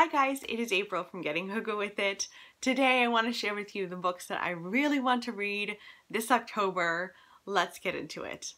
Hi guys, it is April from Getting Hygge With It. Today I want to share with you the books that I really want to read this October. Let's get into it.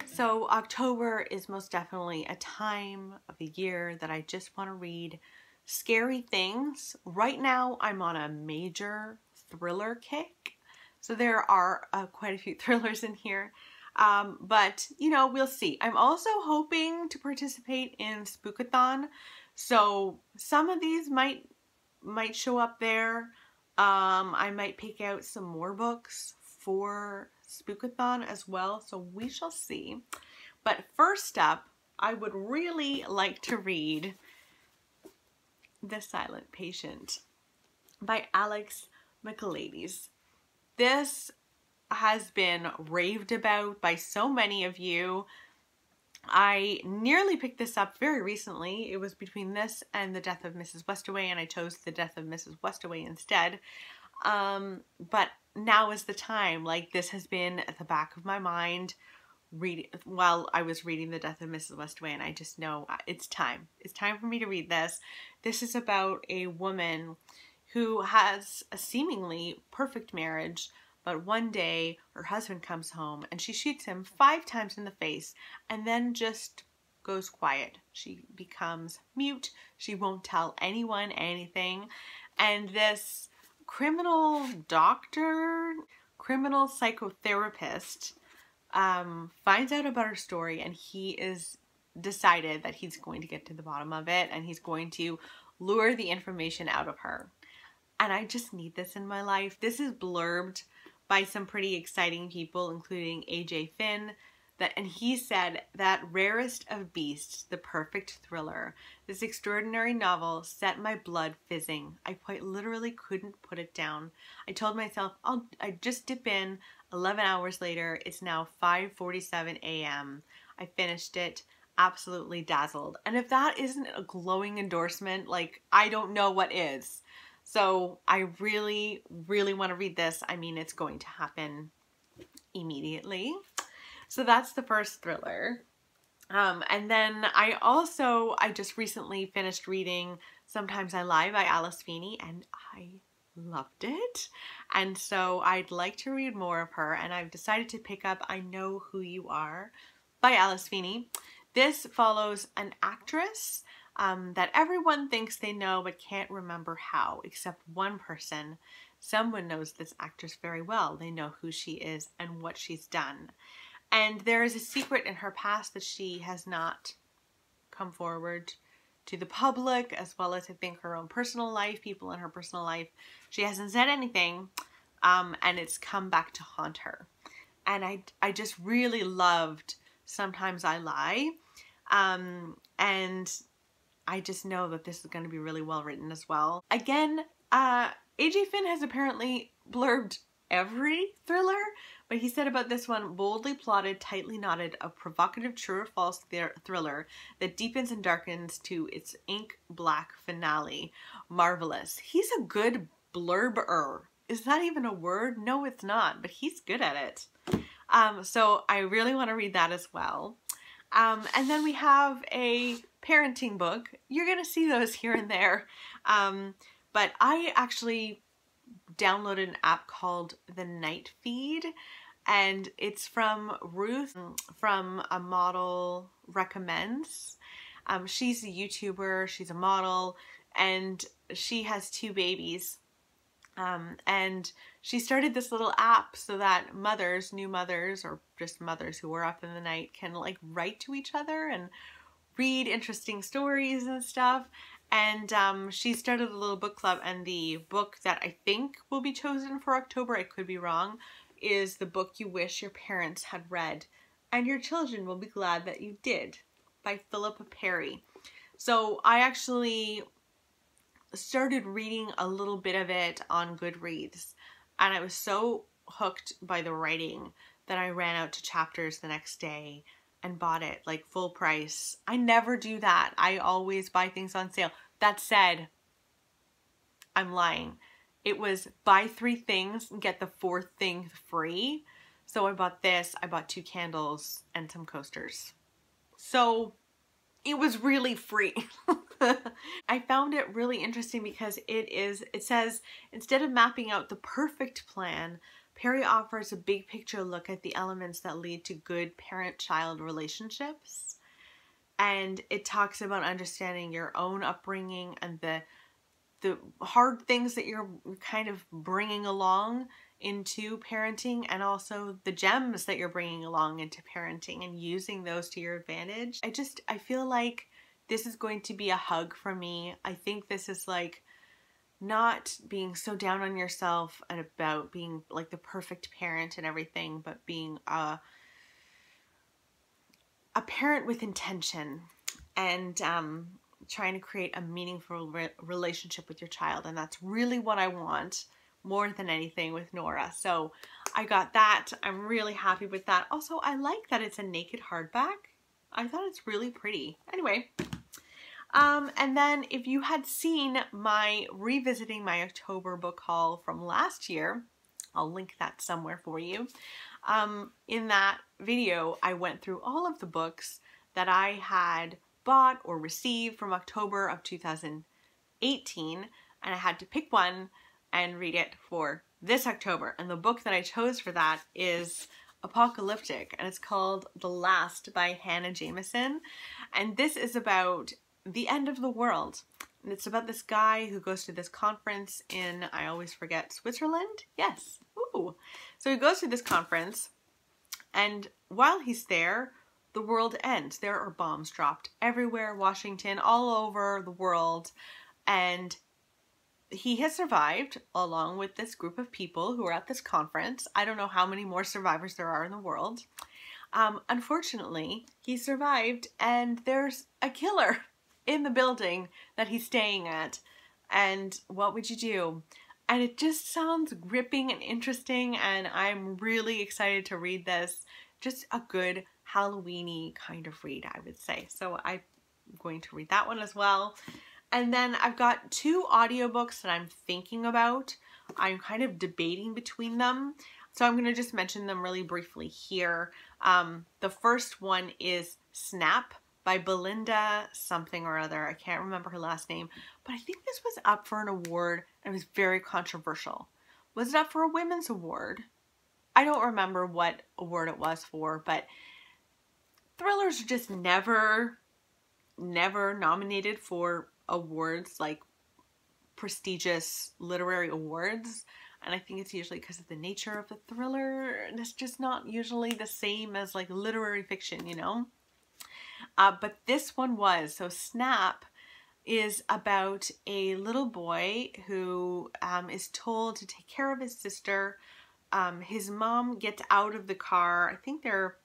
So October is most definitely a time of the year that I just want to read scary things. Right now I'm on a major thriller kick. So there are quite a few thrillers in here, but you know, we'll see. I'm also hoping to participate in Spookathon, so some of these might show up there. I might pick out some more books for Spookathon as well, so we shall see. But first up, I would really like to read The Silent Patient by Alex Michaelides. This has been raved about by so many of you. I nearly picked this up very recently. It was between this and The Death of Mrs. Westaway, and I chose The Death of Mrs. Westaway instead. But now is the time. Like, this has been at the back of my mind while I was reading The Death of Mrs. Westaway, and I just know it's time. It's time for me to read this. This is about a woman who has a seemingly perfect marriage, but one day her husband comes home and she shoots him 5 times in the face and then just goes quiet. She becomes mute. She won't tell anyone anything. And this criminal doctor, criminal psychotherapist, finds out about her story, and he is decided that he's going to get to the bottom of it, and he's going to lure the information out of her. And I just need this in my life. This is blurbed by some pretty exciting people, including AJ Finn, and he said that rarest of beasts, the perfect thriller. This extraordinary novel set my blood fizzing. I quite literally couldn't put it down. I told myself I'd just dip in. 11 hours later, it's now 5:47 a.m. I finished it, absolutely dazzled. And if that isn't a glowing endorsement, like, I don't know what is. So I really, really want to read this. I mean, it's going to happen immediately. So that's the first thriller. And then I just recently finished reading Sometimes I Lie by Alice Feeney, and I loved it. And so I'd like to read more of her, and I've decided to pick up I Know Who You Are by Alice Feeney. This follows an actress that everyone thinks they know but can't remember how, except one person. Someone knows this actress very well. They know who she is and what she's done. And there is a secret in her past that she has not come forward to the public, as well as I think her own personal life, people in her personal life. She hasn't said anything, and it's come back to haunt her. And I just really loved Sometimes I Lie. And I just know that this is going to be really well written as well. Again, AJ Finn has apparently blurbed every thriller, but he said about this one, boldly plotted, tightly knotted, a provocative true or false thriller that deepens and darkens to its ink black finale. Marvelous. He's a good blurber. Is that even a word? No, it's not, but he's good at it. So I really want to read that as well. And then we have a parenting book. You're going to see those here and there. But I actually downloaded an app called The Night Feed, and it's from Ruth from A Model Recommends. She's a YouTuber, she's a model, and she has 2 babies. And she started this little app so that mothers, new mothers, or just mothers who are up in the night can like write to each other and read interesting stories and stuff. And she started a little book club, and the book that I think will be chosen for October, I could be wrong, is The Book You Wish Your Parents Had Read, and Your Children Will Be Glad That You Did, by Philippa Perry. So I actually started reading a little bit of it on Goodreads, and I was so hooked by the writing that I ran out to Chapters the next day and bought it like full price. I never do that. I always buy things on sale. That said, I'm lying. It was buy 3 things and get the 4th thing free. So I bought this, I bought 2 candles and some coasters. So it was really free. I found it really interesting because it says, instead of mapping out the perfect plan, Perry offers a big picture look at the elements that lead to good parent-child relationships. And it talks about understanding your own upbringing and the hard things that you're kind of bringing along into parenting, and also the gems that you're bringing along into parenting and using those to your advantage. I feel like this is going to be a hug for me. I think this is like not being so down on yourself and about being like the perfect parent and everything, but being a parent with intention and trying to create a meaningful relationship with your child. And that's really what I want more than anything with Nora. So I got that. I'm really happy with that. Also, I like that it's a naked hardback. I thought it's really pretty. Anyway, and then if you had seen my revisiting my October book haul from last year, I'll link that somewhere for you. In that video, I went through all of the books that I had bought or received from October of 2018, and I had to pick one and read it for this October. And the book that I chose for that is Apocalyptic, and it's called The Last by Hannah Jameson. And this is about the end of the world. And it's about this guy who goes to this conference in, I always forget, Switzerland? Yes. Ooh. So he goes to this conference, and while he's there, the world ends. There are bombs dropped everywhere, Washington, all over the world. And he has survived along with this group of people who are at this conference. I don't know how many more survivors there are in the world. Unfortunately, he survived, and there's a killer in the building that he's staying at. And what would you do? And it just sounds gripping and interesting, and I'm really excited to read this. Just a good Halloween-y kind of read, I would say. So I'm going to read that one as well. And then I've got 2 audiobooks that I'm thinking about. I'm kind of debating between them. So I'm going to just mention them really briefly here. The first one is Snap by Belinda something or other. I can't remember her last name, but I think this was up for an award and it was very controversial. Was it up for a women's award? I don't remember what award it was for, but thrillers are just never nominated for awards, like prestigious literary awards. And I think it's usually because of the nature of the thriller. It's just not usually the same as like literary fiction, you know? But this one was. So Snap is about a little boy who is told to take care of his sister. His mom gets out of the car. I think they're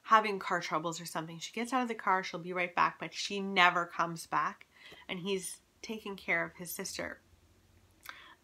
having car troubles or something. She gets out of the car, she'll be right back, but she never comes back. And he's taking care of his sister.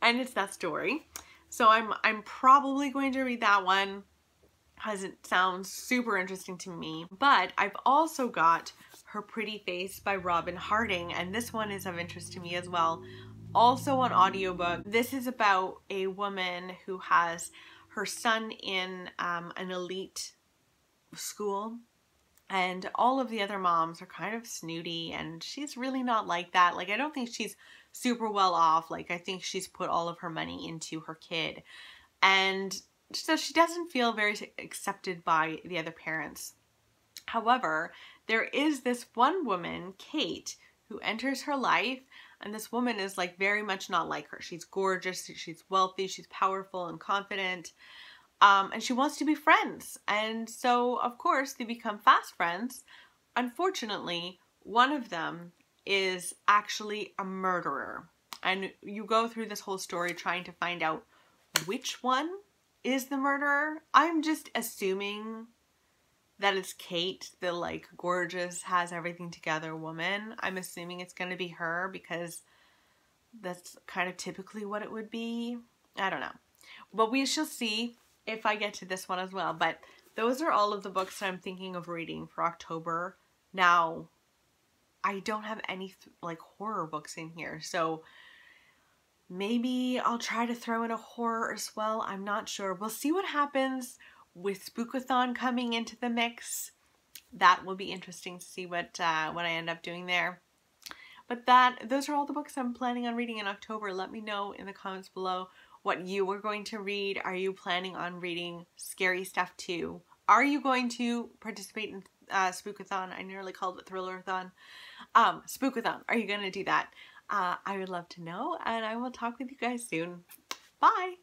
And it's that story. So I'm probably going to read that one because it sounds super interesting to me. But I've also got Her Pretty Face by Robin Harding, and this one is of interest to me as well. Also on audiobook. This is about a woman who has her son in an elite school, and all of the other moms are kind of snooty, and she's really not like that. Like, I don't think she's super well off. Like, I think she's put all of her money into her kid, and so she doesn't feel very accepted by the other parents. However, there is this one woman, Kate, who enters her life, and this woman is like very much not like her. She's gorgeous, she's wealthy, she's powerful and confident. And she wants to be friends. And so, of course, they become fast friends. Unfortunately, one of them is actually a murderer. And you go through this whole story trying to find out which one is the murderer. I'm just assuming that it's Kate, the like gorgeous, has everything together woman. I'm assuming it's going to be her because that's kind of typically what it would be. I don't know. But we shall see if I get to this one as well. But those are all of the books that I'm thinking of reading for October. Now, I don't have any like horror books in here, so maybe I'll try to throw in a horror as well. I'm not sure. We'll see what happens with Spookathon coming into the mix, that will be interesting to see what I end up doing there. But those are all the books I'm planning on reading in October. Let me know in the comments below what you are going to read. Are you planning on reading scary stuff too? Are you going to participate in Spookathon? I nearly called it Thrillerathon. Spookathon. Are you going to do that? I would love to know, and I will talk with you guys soon. Bye!